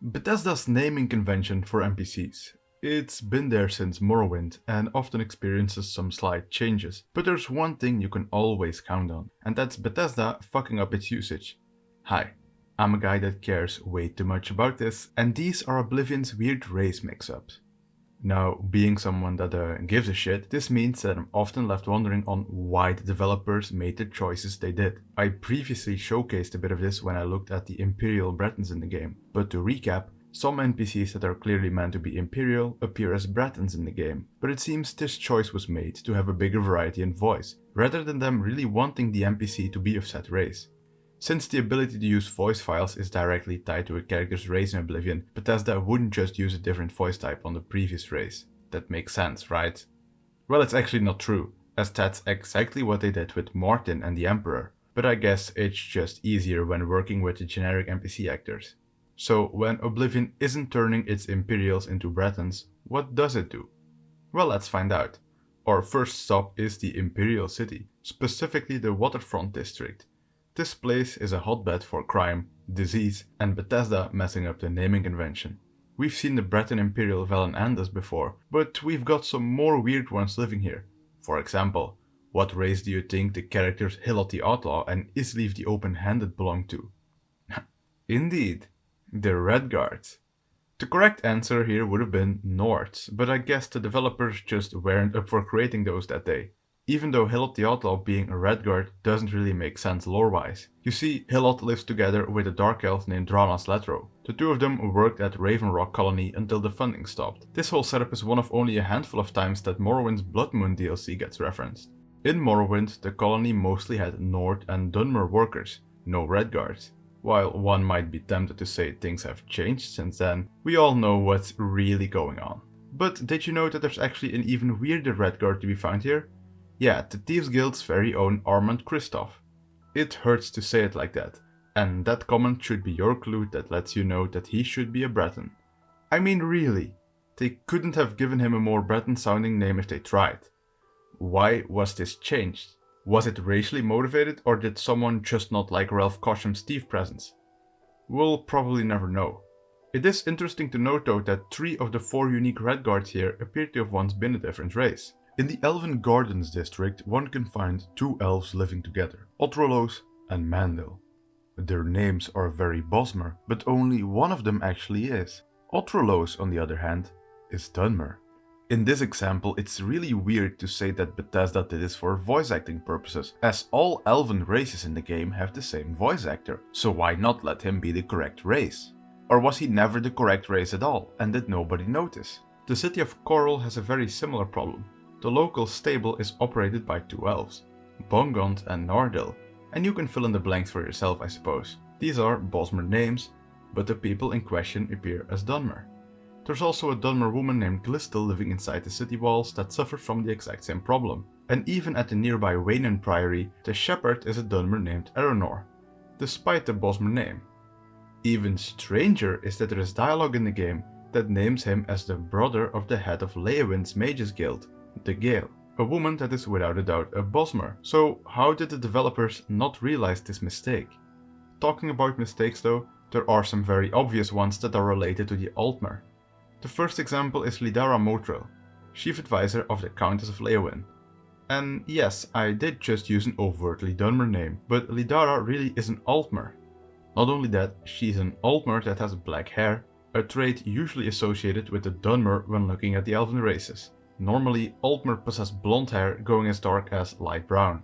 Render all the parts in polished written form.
Bethesda's naming convention for NPCs. It's been there since Morrowind and often experiences some slight changes, but there's one thing you can always count on, and that's Bethesda fucking up its usage. Hi, I'm a guy that cares way too much about this, and these are Oblivion's weird race mix-ups. Now, being someone that gives a shit, this means that I'm often left wondering on why the developers made the choices they did. I previously showcased a bit of this when I looked at the Imperial Bretons in the game, but to recap, some NPCs that are clearly meant to be Imperial appear as Bretons in the game, but it seems this choice was made to have a bigger variety in voice, rather than them really wanting the NPC to be of said race. Since the ability to use voice files is directly tied to a character's race in Oblivion, Bethesda wouldn't just use a different voice type on the previous race. That makes sense, right? Well, it's actually not true, as that's exactly what they did with Martin and the Emperor, but I guess it's just easier when working with the generic NPC actors. So when Oblivion isn't turning its Imperials into Bretons, what does it do? Well, let's find out. Our first stop is the Imperial City, specifically the Waterfront District. This place is a hotbed for crime, disease, and Bethesda messing up the naming convention. We've seen the Breton Imperial Velen Andes before, but we've got some more weird ones living here. For example, what race do you think the characters Hilot the Outlaw and Isleaf the Open-Handed belong to? Indeed, the Redguards. The correct answer here would have been Nords, but I guess the developers just weren't up for creating those that day. Even though Hilot the Outlaw being a Redguard doesn't really make sense lore-wise. You see, Hilot lives together with a dark elf named Rona Slatro. The two of them worked at Raven Rock Colony until the funding stopped. This whole setup is one of only a handful of times that Morrowind's Blood Moon DLC gets referenced. In Morrowind, the colony mostly had Nord and Dunmer workers, no Redguards. While one might be tempted to say things have changed since then, we all know what's really going on. But did you know that there's actually an even weirder Redguard to be found here? Yeah, the Thieves Guild's very own Armand Christoph. It hurts to say it like that, and that comment should be your clue that lets you know that he should be a Breton. I mean really, they couldn't have given him a more Breton sounding name if they tried. Why was this changed? Was it racially motivated, or did someone just not like Ralph Cosham's thief presence? We'll probably never know. It is interesting to note though that 3 of the 4 unique Redguards here appear to have once been a different race. In the Elven Gardens district, one can find 2 elves living together, Otrolos and Mandil. Their names are very Bosmer, but only one of them actually is. Otrolos, on the other hand, is Dunmer. In this example, it's really weird to say that Bethesda did this for voice acting purposes, as all Elven races in the game have the same voice actor, so why not let him be the correct race? Or was he never the correct race at all, and did nobody notice? The city of Coral has a very similar problem. The local stable is operated by 2 elves, Bongond and Nardil, and you can fill in the blanks for yourself, I suppose. These are Bosmer names, but the people in question appear as Dunmer. There's also a Dunmer woman named Glistel living inside the city walls that suffers from the exact same problem. And even at the nearby Waynan Priory, the shepherd is a Dunmer named Eronor, despite the Bosmer name. Even stranger is that there is dialogue in the game that names him as the brother of the head of Leowin's Mages Guild, the Gale, a woman that is without a doubt a Bosmer. So how did the developers not realize this mistake? Talking about mistakes though, there are some very obvious ones that are related to the Altmer. The first example is Lidara Motril, chief advisor of the Countess of Leowin. And yes, I did just use an overtly Dunmer name, but Lidara really is an Altmer. Not only that, she's an Altmer that has black hair, a trait usually associated with the Dunmer when looking at the Elven races. Normally, Altmer possess blonde hair going as dark as light brown.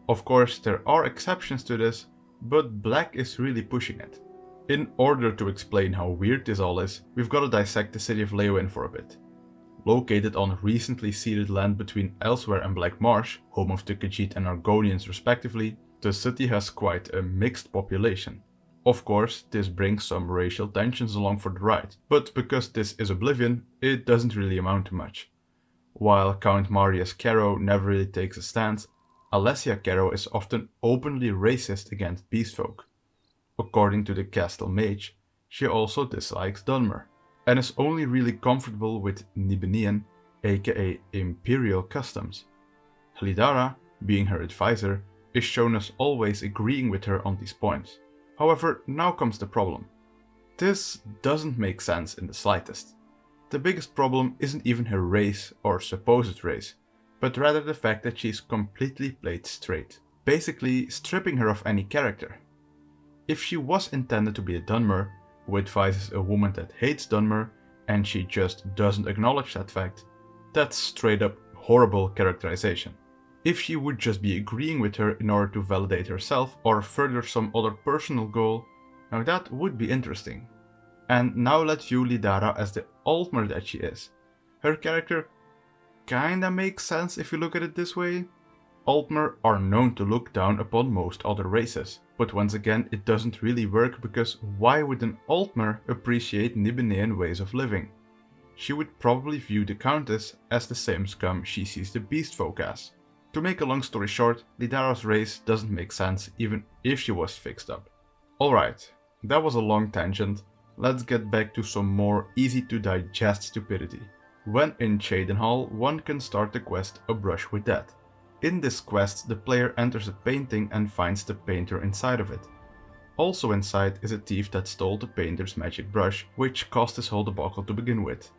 Of course, there are exceptions to this, but black is really pushing it. In order to explain how weird this all is, we've got to dissect the city of Leowin for a bit. Located on recently ceded land between Elsewhere and Black Marsh, home of the Khajiit and Argonians respectively, the city has quite a mixed population. Of course, this brings some racial tensions along for the ride, but because this is Oblivion, it doesn't really amount to much. While Count Marius Caro never really takes a stance, Alessia Caro is often openly racist against beastfolk. According to the Castle Mage, she also dislikes Dunmer, and is only really comfortable with Nibenian, aka Imperial customs. Hlidara, being her advisor, is shown as always agreeing with her on these points. However, now comes the problem. This doesn't make sense in the slightest. The biggest problem isn't even her race or supposed race, but rather the fact that she's completely played straight, basically stripping her of any character. If she was intended to be a Dunmer, who advises a woman that hates Dunmer, and she just doesn't acknowledge that fact, that's straight up horrible characterization. If she would just be agreeing with her in order to validate herself or further some other personal goal, now that would be interesting. And now let's view Lidara as the Altmer that she is. Her character kinda makes sense if you look at it this way. Altmer are known to look down upon most other races, but once again it doesn't really work because why would an Altmer appreciate Nibelhean ways of living? She would probably view the Countess as the same scum she sees the Beastfolk as. To make a long story short, Lidara's race doesn't make sense even if she was fixed up. Alright, that was a long tangent. Let's get back to some more easy to digest stupidity. When in Cheydinhal, one can start the quest A Brush with Death. In this quest, the player enters a painting and finds the painter inside of it. Also inside is a thief that stole the painter's magic brush, which cost his whole debacle to begin with.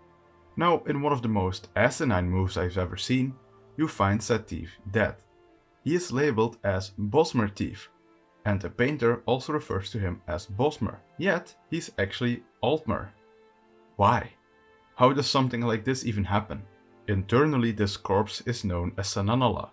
Now, in one of the most asinine moves I've ever seen, you find said thief dead. He is labeled as Bosmer Thief, and the painter also refers to him as Bosmer, yet he's actually Altmer. Why? How does something like this even happen? Internally, this corpse is known as Sananala,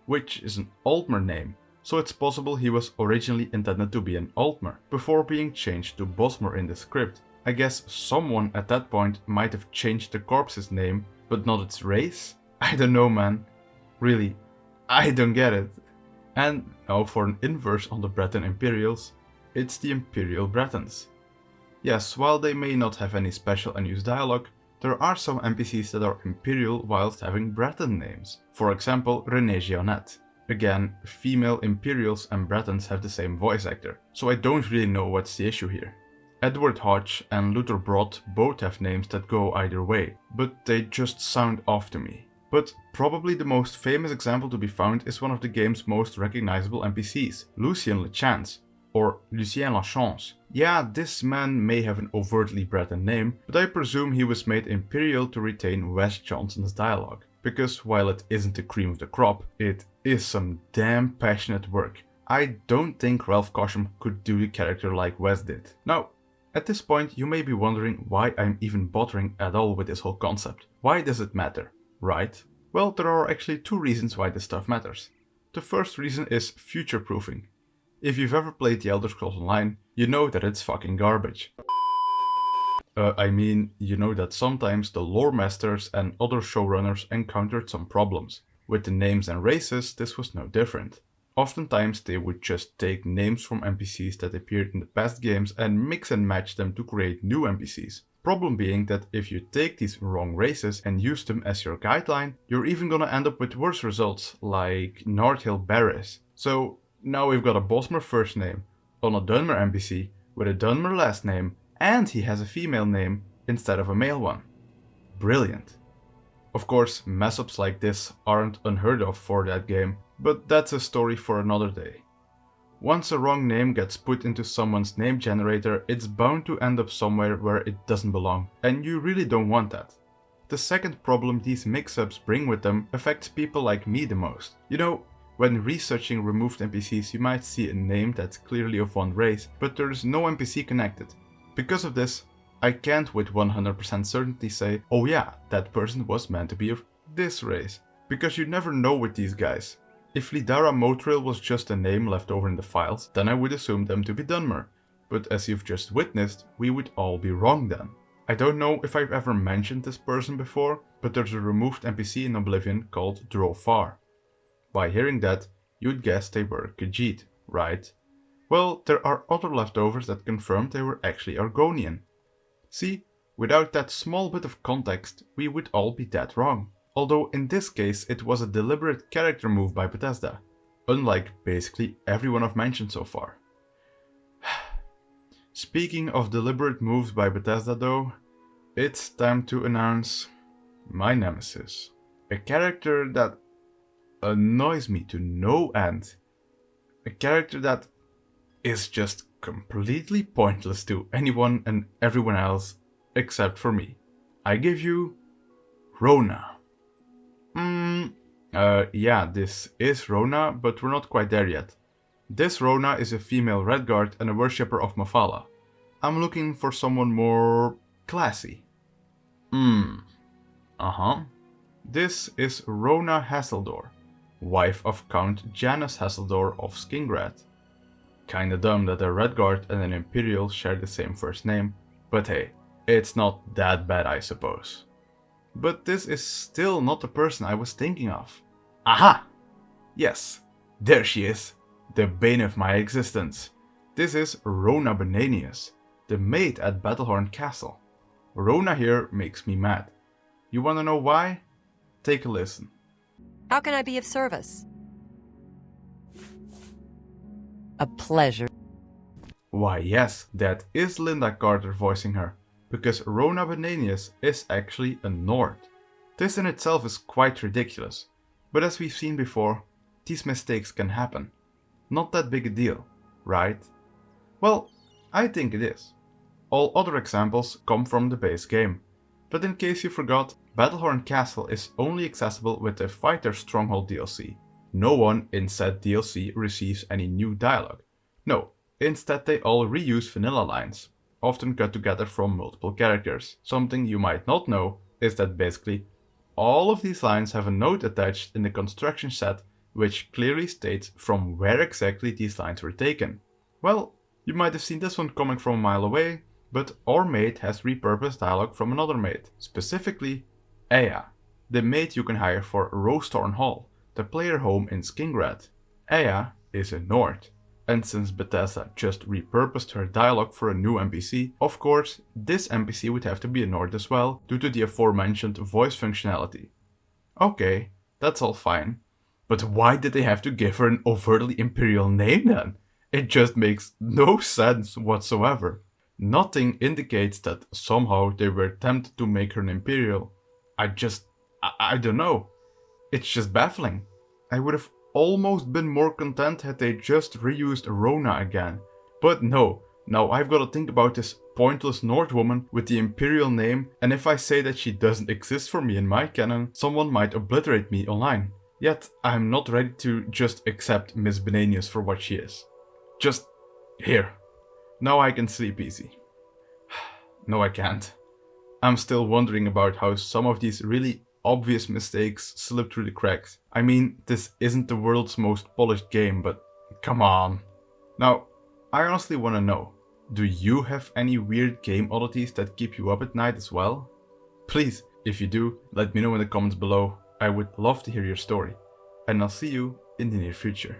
which is an Altmer name, so it's possible he was originally intended to be an Altmer, before being changed to Bosmer in the script. I guess someone at that point might have changed the corpse's name, but not its race? I don't know, man. Really, I don't get it. And now for an inverse on the Breton Imperials, it's the Imperial Bretons. Yes, while they may not have any special unused dialogue, there are some NPCs that are Imperial whilst having Breton names. For example, René Gionnet. Again, female Imperials and Bretons have the same voice actor, so I don't really know what's the issue here. Edward Hodge and Luther Brot both have names that go either way, but they just sound off to me. But probably the most famous example to be found is one of the game's most recognizable NPCs, Lucien Lechance, or Lucien Lachance. Yeah, this man may have an overtly Breton name, but I presume he was made Imperial to retain Wes Johnson's dialogue. Because while it isn't the cream of the crop, it is some damn passionate work. I don't think Ralph Cosham could do the character like Wes did. Now, at this point you may be wondering why I'm even bothering at all with this whole concept. Why does it matter? Right? Well, there are actually two reasons why this stuff matters. The first reason is future-proofing. If you've ever played The Elder Scrolls Online, you know that it's fucking garbage. You know that sometimes the lore masters and other showrunners encountered some problems. With the names and races, this was no different. Oftentimes they would just take names from NPCs that appeared in the past games and mix and match them to create new NPCs. Problem being that if you take these wrong races and use them as your guideline, you're even gonna end up with worse results, like Nordhill Barris. So now we've got a Bosmer first name on a Dunmer NPC with a Dunmer last name, and he has a female name instead of a male one. Brilliant. Of course, mess-ups like this aren't unheard of for that game, but that's a story for another day. Once a wrong name gets put into someone's name generator, it's bound to end up somewhere where it doesn't belong, and you really don't want that. The second problem these mix-ups bring with them affects people like me the most. You know, when researching removed NPCs you might see a name that's clearly of one race, but there is no NPC connected. Because of this, I can't with 100% certainty say, oh yeah, that person was meant to be of this race. Because you never know with these guys. If Lidara Motrail was just a name left over in the files, then I would assume them to be Dunmer. But as you've just witnessed, we would all be wrong then. I don't know if I've ever mentioned this person before, but there's a removed NPC in Oblivion called Drofar. By hearing that, you'd guess they were Khajiit, right? Well, there are other leftovers that confirm they were actually Argonian. See, without that small bit of context, we would all be dead wrong. Although in this case it was a deliberate character move by Bethesda, unlike basically everyone I've mentioned so far. Speaking of deliberate moves by Bethesda though, it's time to announce my nemesis. A character that annoys me to no end. A character that is just completely pointless to anyone and everyone else except for me. I give you Rona. Yeah, this is Rona, but we're not quite there yet. This Rona is a female redguard and a worshipper of Mafala. I'm looking for someone more classy. This is Rona Hasseldor, wife of Count Janus Hasseldor of Skingrad. Kinda dumb that a redguard and an Imperial share the same first name, but hey, it's not that bad I suppose. But this is still not the person I was thinking of. Aha! Yes, there she is, the bane of my existence. This is Rona Benanius, the maid at Battlehorn Castle. Rona here makes me mad. You wanna know why? Take a listen. How can I be of service? A pleasure. Why yes, that is Linda Carter voicing her, because Rona Benanius is actually a Nord. This in itself is quite ridiculous, but as we've seen before, these mistakes can happen. Not that big a deal, right? Well, I think it is. All other examples come from the base game, but in case you forgot, Battlehorn Castle is only accessible with the Fighter Stronghold DLC. No one in said DLC receives any new dialogue. No, instead they all reuse vanilla lines, often cut together from multiple characters. Something you might not know is that basically all of these lines have a note attached in the construction set which clearly states from where exactly these lines were taken. Well, you might have seen this one coming from a mile away, but our maid has repurposed dialogue from another maid, specifically Aya, the maid you can hire for Rosthorn Hall, the player home in Skingrad. Aya is a Nord, and since Bethesda just repurposed her dialogue for a new NPC, of course, this NPC would have to be a Nord as well, due to the aforementioned voice functionality. Okay, that's all fine, but why did they have to give her an overtly Imperial name then? It just makes no sense whatsoever. Nothing indicates that somehow they were tempted to make her an Imperial. I don't know. It's just baffling. I would have almost been more content had they just reused Rona again. But no, now I've got to think about this pointless Nord woman with the Imperial name, and if I say that she doesn't exist for me in my canon, someone might obliterate me online. Yet I'm not ready to just accept Miss Benanius for what she is. Just here. Now I can sleep easy. No, I can't. I'm still wondering about how some of these really obvious mistakes slip through the cracks. I mean, this isn't the world's most polished game, but come on. Now, I honestly want to know, do you have any weird game oddities that keep you up at night as well? Please, if you do, let me know in the comments below. I would love to hear your story. And I'll see you in the near future.